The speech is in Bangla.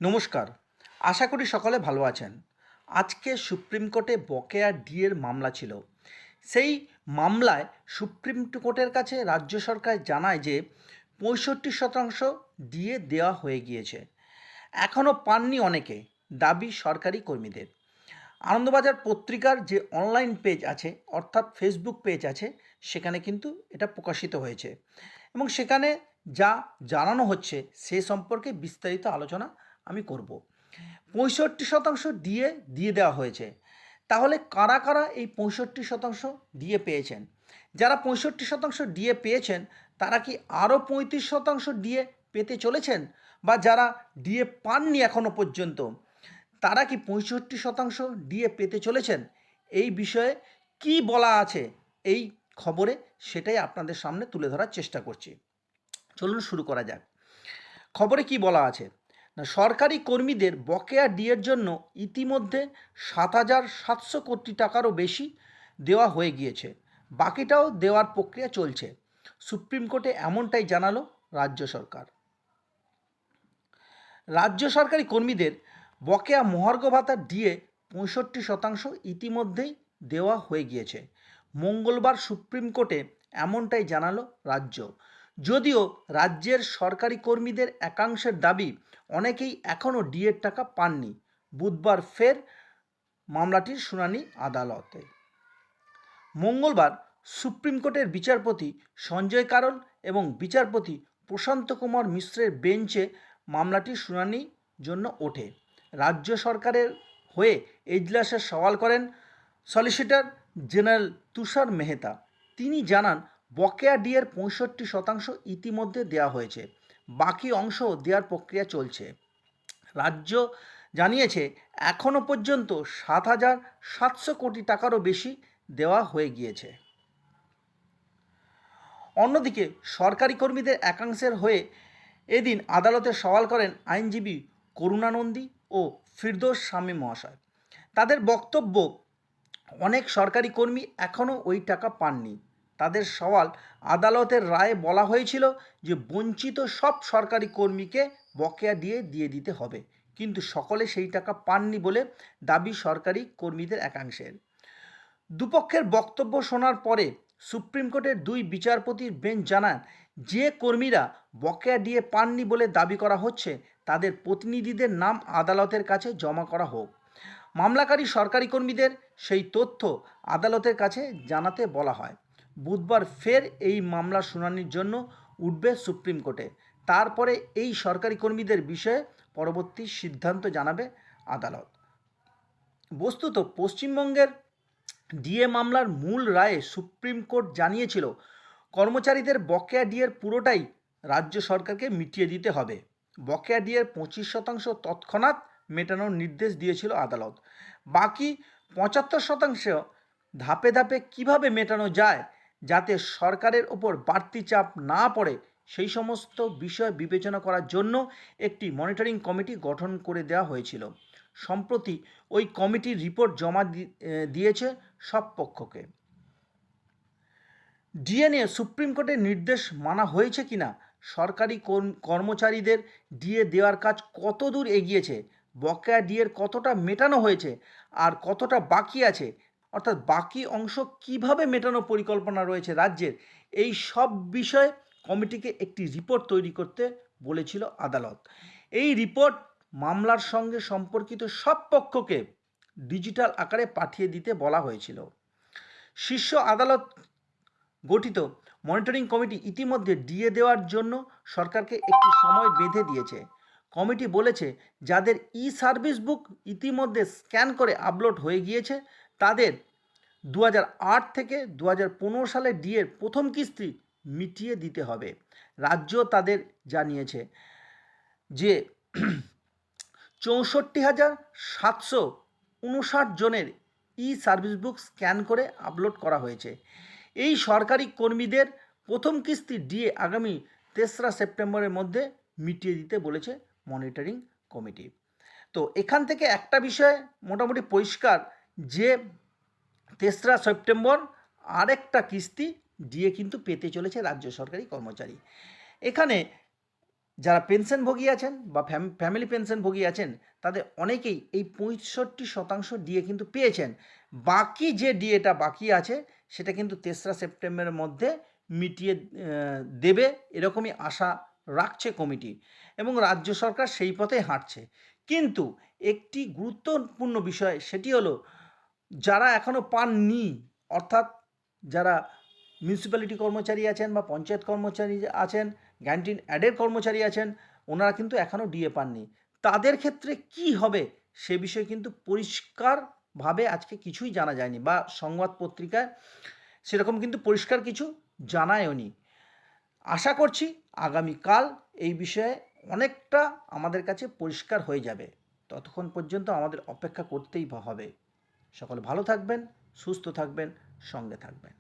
নমস্কার। আশা করি সকলে ভালো আছেন। আজকে সুপ্রিম কোর্টে বকেয়া ডিএর মামলা ছিল। সেই মামলায় সুপ্রিম কোর্টের কাছে রাজ্য সরকার জানায় যে ৬৫% ডিএ দেওয়া হয়ে গিয়েছে। এখনও পাননি অনেকে, দাবি সরকারি কর্মীদের। আনন্দবাজার পত্রিকার যে অনলাইন পেজ আছে, অর্থাৎ ফেসবুক পেজ আছে, সেখানে কিন্তু এটা প্রকাশিত হয়েছে এবং সেখানে যা জানানো হচ্ছে সে সম্পর্কে বিস্তারিত আলোচনা আমি করব। ৬৫% দিয়ে দেওয়া হয়েছে। তাহলে কারা কারা এই ৬৫% ডিএ পেয়েছেন? যারা ৬৫% ডিএ পেয়েছেন তারা কি আরও ৩৫% ডিএ পেতে চলেছেন? বা যারা ডিএ পাননি এখনও পর্যন্ত তারা কি ৬৫% ডিএ পেতে চলেছেন? এই বিষয়ে কি বলা আছে এই খবরে, সেটাই আপনাদের সামনে তুলে ধরার চেষ্টা করছি। চলুন শুরু করা যাক। খবরে কি বলা আছে না, সরকারি কর্মীদের বকেয়া ডিএর জন্য ইতিমধ্যে ৭,৭০০ কোটি টাকারও বেশি দেওয়া হয়ে গিয়েছে। বাকিটাও দেওয়ার প্রক্রিয়া চলছে। সুপ্রিম কোর্টে এমনটাই জানালো রাজ্য সরকার। রাজ্য সরকারি কর্মীদের বকেয়া মহার্ঘ ভাতার ডিএ ৬৫% ইতিমধ্যেই দেওয়া হয়ে গিয়েছে। মঙ্গলবার সুপ্রিম কোর্টে এমনটাই জানালো রাজ্য। যদিও রাজ্যের সরকারি কর্মীদের একাংশের দাবি অনেকেই এখনও ডিএর টাকা পাননি। বুধবার ফের মামলাটির শুনানি আদালতে। মঙ্গলবার সুপ্রিম কোর্টের বিচারপতি সঞ্জয় কারোল এবং বিচারপতি প্রশান্ত কুমার মিশ্রের বেঞ্চে মামলাটির শুনানির জন্য ওঠে। রাজ্য সরকারের হয়ে এজলাসে সওয়াল করেন সলিসিটর জেনারেল তুষার মেহতা। তিনি জানান, বকেয়া ডিএর ৬৫% ইতিমধ্যে দেওয়া হয়েছে, বাকি অংশ দেওয়ার প্রক্রিয়া চলছে। রাজ্য জানিয়েছে এখনও পর্যন্ত ৭,৭০০ কোটি টাকারও বেশি দেওয়া হয়ে গিয়েছে। অন্যদিকে সরকারি কর্মীদের একাংশের হয়ে এদিন আদালতে সওয়াল করেন আইনজীবী করুণা নন্দী ও ফিরদৌস শামীম মহাশয়। তাদের বক্তব্য, অনেক সরকারি কর্মী এখনও ওই টাকা পাননি। তাদের সওয়াল, আদালতের রায়ে বলা হয়েছিল যে বঞ্চিত সব সরকারি কর্মীকে বকেয়া দিয়ে দিতে হবে, কিন্তু সকলে সেই টাকা পাননি বলে দাবি সরকারি কর্মীদের একাংশের। দুপক্ষের বক্তব্য শোনার পরে সুপ্রিম কোর্টের দুই বিচারপতির বেঞ্চ জানান, যে কর্মীরা বকেয়া ডিএ পাননি বলে দাবি করা হচ্ছে তাদের প্রতিনিধিদের নাম আদালতের কাছে জমা করা হোক। মামলাকারী সরকারি কর্মীদের সেই তথ্য আদালতের কাছে জানাতে বলা হয়। বুধবার ফের এই মামলার শুনানির জন্য উঠবে সুপ্রিম কোর্টে। তারপরে এই সরকারি কর্মীদের বিষয়ে পরবর্তী সিদ্ধান্ত জানাবে আদালত। বস্তুত পশ্চিমবঙ্গের ডিএ মামলার মূল রায়ে সুপ্রিম কোর্ট জানিয়েছিল, কর্মচারীদের বকেয়া ডিএর পুরোটাই রাজ্য সরকারকে মিটিয়ে দিতে হবে। বকেয়া ডিএর 25% তৎক্ষণাৎ মেটানোর নির্দেশ দিয়েছিল আদালত। বাকি 75% ধাপে ধাপে কিভাবে মেটানো যায় যাতে সরকারের ওপর বাড়তি চাপ না পড়ে, সেই সমস্ত বিষয় বিবেচনা করার জন্য একটি মনিটরিং কমিটি গঠন করে দেওয়া হয়েছিল। সম্প্রতি ওই কমিটির রিপোর্ট জমা দিয়েছে সব পক্ষকে। ডিএ সুপ্রিম কোর্টের নির্দেশ মানা হয়েছে কিনা, সরকারি কর্মচারীদের ডিএ দেওয়ার কাজ কত দূর এগিয়েছে, বকেয়া ডিএর কতটা মেটানো হয়েছে আর কতটা বাকি আছে, অর্থাৎ বাকি অংশ কিভাবে মেটানোর পরিকল্পনা রয়েছে রাজ্যের, এই সব বিষয়ে কমিটিকে একটি রিপোর্ট তৈরি করতে বলেছিল আদালত। এই রিপোর্ট মামলার সঙ্গে সম্পর্কিত সব পক্ষকে ডিজিটাল আকারে পাঠিয়ে দিতে বলা হয়েছিল। শীর্ষ আদালত গঠিত মনিটরিং কমিটি ইতিমধ্যে ডিএ দেওয়ার জন্য সরকারকে একটি সময় বেঁধে দিয়েছে। কমিটি বলেছে, যাদের সার্ভিস বুক ইতিমধ্যে স্ক্যান করে আপলোড হয়ে গিয়েছে তাদের 2008 থেকে 2015 সালে ডিএর প্রথম কিস্তি মিটিয়ে দিতে হবে। রাজ্য তাদের জানিয়েছে যে 64,759 জনের সার্ভিস বুক স্ক্যান করে আপলোড করা হয়েছে। এই সরকারি কর্মীদের প্রথম কিস্তি ডিএ আগামী 3রা সেপ্টেম্বরের মধ্যে মিটিয়ে দিতে বলেছে মনিটরিং কমিটি। তো এখান থেকে একটা বিষয় মোটামুটি পরিষ্কার যে 3রা সেপ্টেম্বর আরেকটা কিস্তি ডিএ কিন্তু পেতে চলেছে রাজ্য সরকারি কর্মচারী। এখানে যারা পেনশনভোগী আছেন বা ফ্যামিলি পেনশনভোগী আছেন তাদের অনেকেই এই 65% ডিএ কিন্তু পেয়েছেন। বাকি যে ডিএটা বাকি আছে সেটা কিন্তু 3রা সেপ্টেম্বরের মধ্যে মিটিয়ে দেবে এরকমই আশা রাখছে কমিটি এবং রাজ্য সরকার সেই পথেই হাঁটছে। কিন্তু একটি গুরুত্বপূর্ণ বিষয় সেটি হলো যারা এখনও পাননি, অর্থাৎ যারা মিউনিসিপ্যালিটি কর্মচারী আছেন বা পঞ্চায়েত কর্মচারী আছেন, ক্যান্টিন অ্যাডের কর্মচারী আছেন, ওনারা কিন্তু এখনও ডিএ পাননি। তাদের ক্ষেত্রে কি হবে সে বিষয়ে কিন্তু পরিষ্কারভাবে আজকে কিছুই জানা যায়নি বা সংবাদ পত্রিকায় সেরকম কিন্তু পরিষ্কার কিছু জানায়ওনি। আশা করছি আগামীকাল এই বিষয়ে অনেকটা আমাদের কাছে পরিষ্কার হয়ে যাবে। ততক্ষণ পর্যন্ত আমাদের অপেক্ষা করতেই হবে। সকলে ভালো থাকবেন, সুস্থ থাকবেন, সঙ্গে থাকবেন।